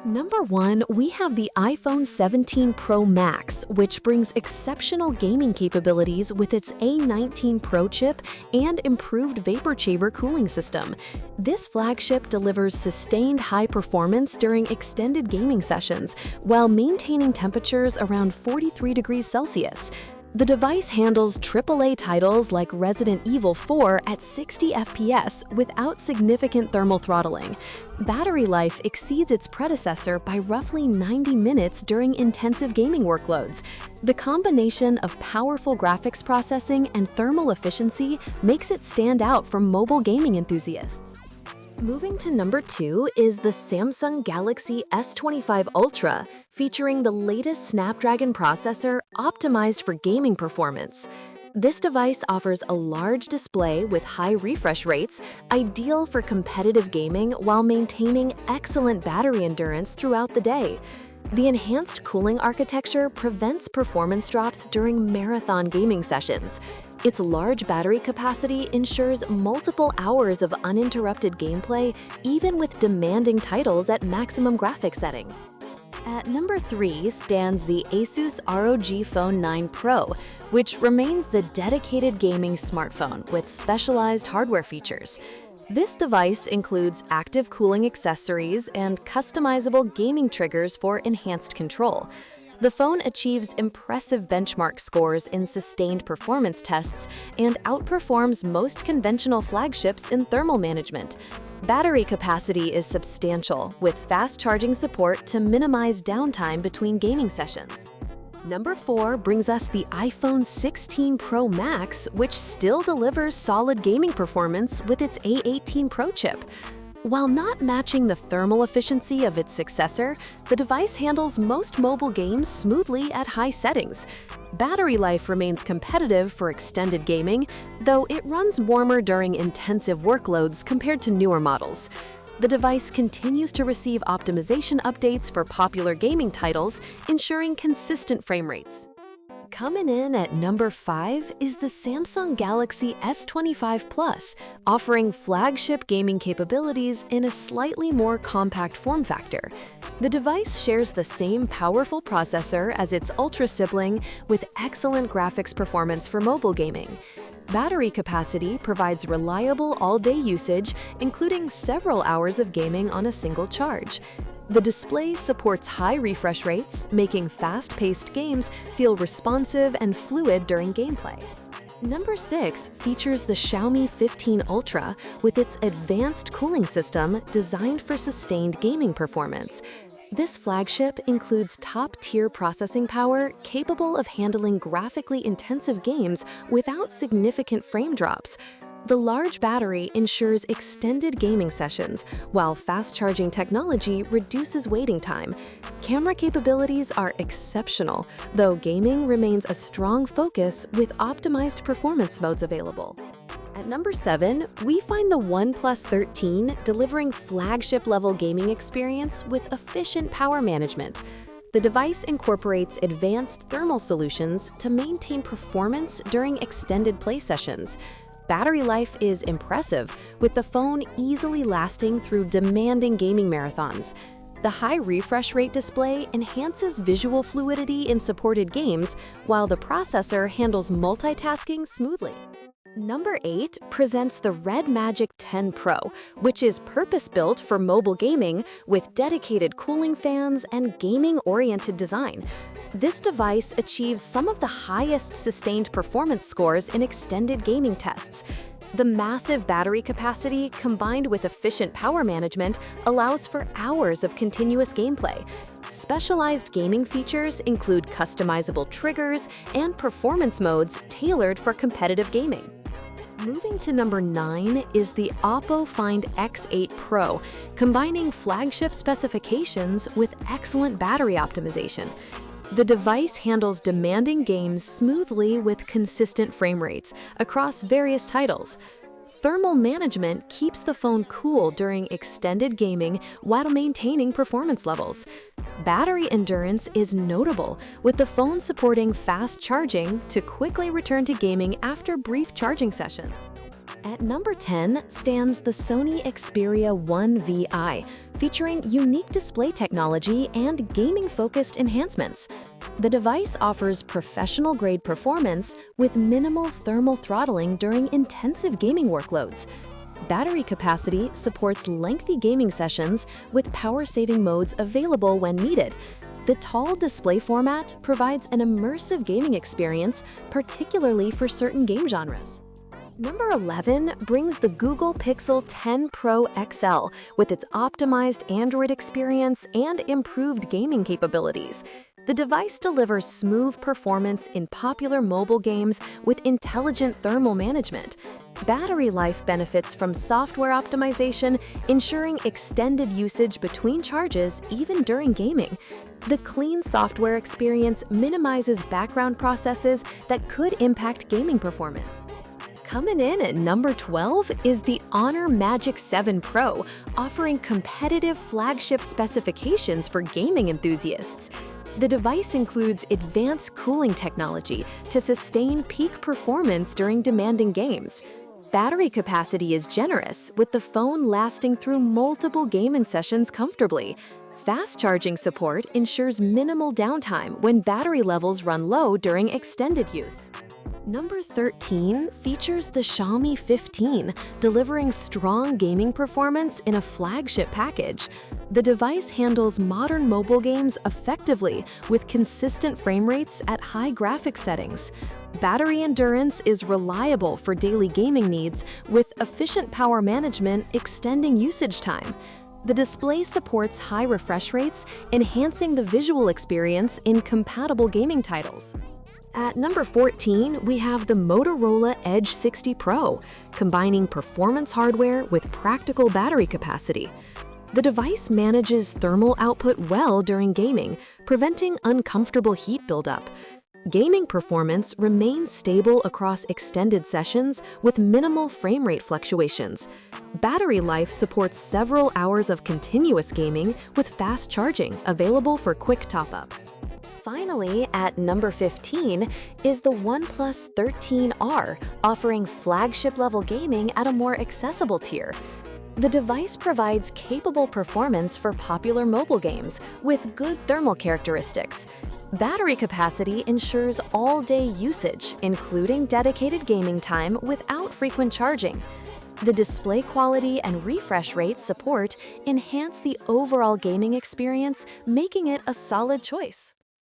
Number 1, we have the iPhone 17 Pro Max, which brings exceptional gaming capabilities with its A19 Pro chip and improved vapor chamber cooling system. This flagship delivers sustained high performance during extended gaming sessions while maintaining temperatures around 43 degrees Celsius. The device handles AAA titles like Resident Evil 4 at 60 FPS without significant thermal throttling. Battery life exceeds its predecessor by roughly 90 minutes during intensive gaming workloads. The combination of powerful graphics processing and thermal efficiency makes it stand out for mobile gaming enthusiasts. Moving to number 2 is the Samsung Galaxy S25 Ultra, featuring the latest Snapdragon processor optimized for gaming performance. This device offers a large display with high refresh rates, ideal for competitive gaming while maintaining excellent battery endurance throughout the day. The enhanced cooling architecture prevents performance drops during marathon gaming sessions. Its large battery capacity ensures multiple hours of uninterrupted gameplay, even with demanding titles at maximum graphics settings. At number 3 stands the Asus ROG Phone 9 Pro, which remains the dedicated gaming smartphone with specialized hardware features. This device includes active cooling accessories and customizable gaming triggers for enhanced control. The phone achieves impressive benchmark scores in sustained performance tests and outperforms most conventional flagships in thermal management. Battery capacity is substantial, with fast charging support to minimize downtime between gaming sessions. Number 4 brings us the iPhone 16 Pro Max, which still delivers solid gaming performance with its A18 Pro chip. While not matching the thermal efficiency of its successor, the device handles most mobile games smoothly at high settings. Battery life remains competitive for extended gaming, though it runs warmer during intensive workloads compared to newer models. The device continues to receive optimization updates for popular gaming titles, ensuring consistent frame rates. Coming in at number 5 is the Samsung Galaxy S25 Plus, offering flagship gaming capabilities in a slightly more compact form factor. The device shares the same powerful processor as its Ultra sibling, with excellent graphics performance for mobile gaming. Battery capacity provides reliable all-day usage, including several hours of gaming on a single charge. The display supports high refresh rates, making fast-paced games feel responsive and fluid during gameplay. Number 6 features the Xiaomi 15 Ultra with its advanced cooling system designed for sustained gaming performance. This flagship includes top-tier processing power capable of handling graphically intensive games without significant frame drops. The large battery ensures extended gaming sessions, while fast-charging technology reduces waiting time. Camera capabilities are exceptional, though gaming remains a strong focus with optimized performance modes available. At number 7, we find the OnePlus 13 delivering flagship-level gaming experience with efficient power management. The device incorporates advanced thermal solutions to maintain performance during extended play sessions. Battery life is impressive, with the phone easily lasting through demanding gaming marathons. The high refresh rate display enhances visual fluidity in supported games, while the processor handles multitasking smoothly. Number 8 presents the RedMagic 10 Pro, which is purpose-built for mobile gaming with dedicated cooling fans and gaming-oriented design. This device achieves some of the highest sustained performance scores in extended gaming tests. The massive battery capacity combined with efficient power management allows for hours of continuous gameplay. Specialized gaming features include customizable triggers and performance modes tailored for competitive gaming. Moving to number 9 is the Oppo Find X8 Pro, combining flagship specifications with excellent battery optimization. The device handles demanding games smoothly with consistent frame rates across various titles. Thermal management keeps the phone cool during extended gaming while maintaining performance levels. Battery endurance is notable, with the phone supporting fast charging to quickly return to gaming after brief charging sessions. At number 10 stands the Sony Xperia 1 VI, featuring unique display technology and gaming-focused enhancements. The device offers professional-grade performance with minimal thermal throttling during intensive gaming workloads. Battery capacity supports lengthy gaming sessions with power-saving modes available when needed. The tall display format provides an immersive gaming experience, particularly for certain game genres. Number 11 brings the Google Pixel 10 Pro XL with its optimized Android experience and improved gaming capabilities. The device delivers smooth performance in popular mobile games with intelligent thermal management. Battery life benefits from software optimization, ensuring extended usage between charges even during gaming. The clean software experience minimizes background processes that could impact gaming performance. Coming in at number 12 is the Honor Magic7 Pro, offering competitive flagship specifications for gaming enthusiasts. The device includes advanced cooling technology to sustain peak performance during demanding games. Battery capacity is generous, with the phone lasting through multiple gaming sessions comfortably. Fast charging support ensures minimal downtime when battery levels run low during extended use. Number 13 features the Xiaomi 15, delivering strong gaming performance in a flagship package. The device handles modern mobile games effectively with consistent frame rates at high graphics settings. Battery endurance is reliable for daily gaming needs, with efficient power management extending usage time. The display supports high refresh rates, enhancing the visual experience in compatible gaming titles. At number 14, we have the Motorola Edge 60 Pro, combining performance hardware with practical battery capacity. The device manages thermal output well during gaming, preventing uncomfortable heat buildup. Gaming performance remains stable across extended sessions with minimal frame rate fluctuations. Battery life supports several hours of continuous gaming with fast charging available for quick top-ups. Finally, at number 15 is the OnePlus 13R, offering flagship-level gaming at a more accessible tier. The device provides capable performance for popular mobile games with good thermal characteristics. Battery capacity ensures all-day usage, including dedicated gaming time without frequent charging. The display quality and refresh rate support enhance the overall gaming experience, making it a solid choice.